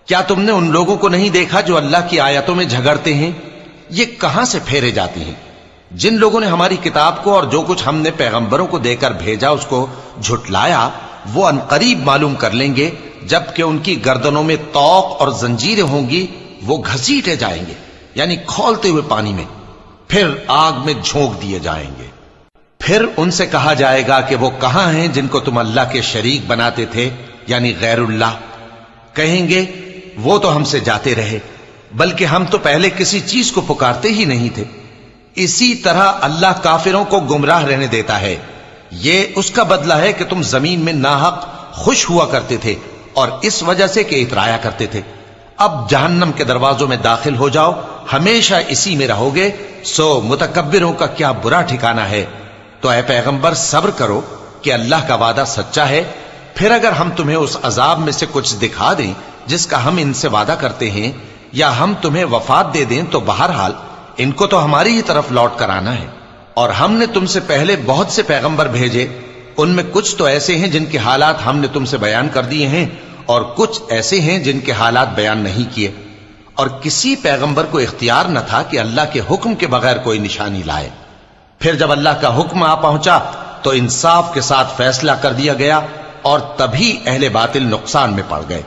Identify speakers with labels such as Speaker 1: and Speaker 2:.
Speaker 1: کیا تم نے ان لوگوں کو نہیں دیکھا جو اللہ کی آیتوں میں جھگڑتے ہیں؟ یہ کہاں سے پھیرے جاتی ہیں؟ جن لوگوں نے ہماری کتاب کو اور جو کچھ ہم نے پیغمبروں کو دے کر بھیجا اس کو جھٹلایا، وہ انقریب معلوم کر لیں گے جبکہ ان کی گردنوں میں طوق اور زنجیریں ہوں گی، وہ گھسیٹے جائیں گے یعنی کھولتے ہوئے پانی میں، پھر آگ میں جھونک دیے جائیں گے۔ پھر ان سے کہا جائے گا کہ وہ کہاں ہیں جن کو تم اللہ کے شریک بناتے تھے یعنی غیر اللہ؟ کہیں گے وہ تو ہم سے جاتے رہے، بلکہ ہم تو پہلے کسی چیز کو پکارتے ہی نہیں تھے۔ اسی طرح اللہ کافروں کو گمراہ رہنے دیتا ہے، یہ اس کا بدلہ ہے کہ تم زمین میں ناحق خوش ہوا کرتے تھے اور اس وجہ سے کہ اترایا کرتے تھے۔ اب جہنم کے دروازوں میں داخل ہو جاؤ، ہمیشہ اسی میں رہو گے، سو متکبروں کا کیا برا ٹھکانہ ہے۔ تو اے پیغمبر صبر کرو کہ اللہ کا وعدہ سچا ہے، پھر اگر ہم تمہیں اس عذاب میں سے کچھ دکھا دیں جس کا ہم ان سے وعدہ کرتے ہیں، یا ہم تمہیں وفات دے دیں، تو بہرحال ان کو تو ہماری ہی طرف لوٹ کر آنا ہے۔ اور ہم نے تم سے پہلے بہت سے پیغمبر بھیجے، ان میں کچھ تو ایسے ہیں جن کے حالات ہم نے تم سے بیان کر دیے ہیں، اور کچھ ایسے ہیں جن کے حالات بیان نہیں کیے۔ اور کسی پیغمبر کو اختیار نہ تھا کہ اللہ کے حکم کے بغیر کوئی نشانی لائے۔ پھر جب اللہ کا حکم آ پہنچا تو انصاف کے ساتھ فیصلہ کر دیا گیا، اور تبھی اہل باطل نقصان میں پڑ گئے۔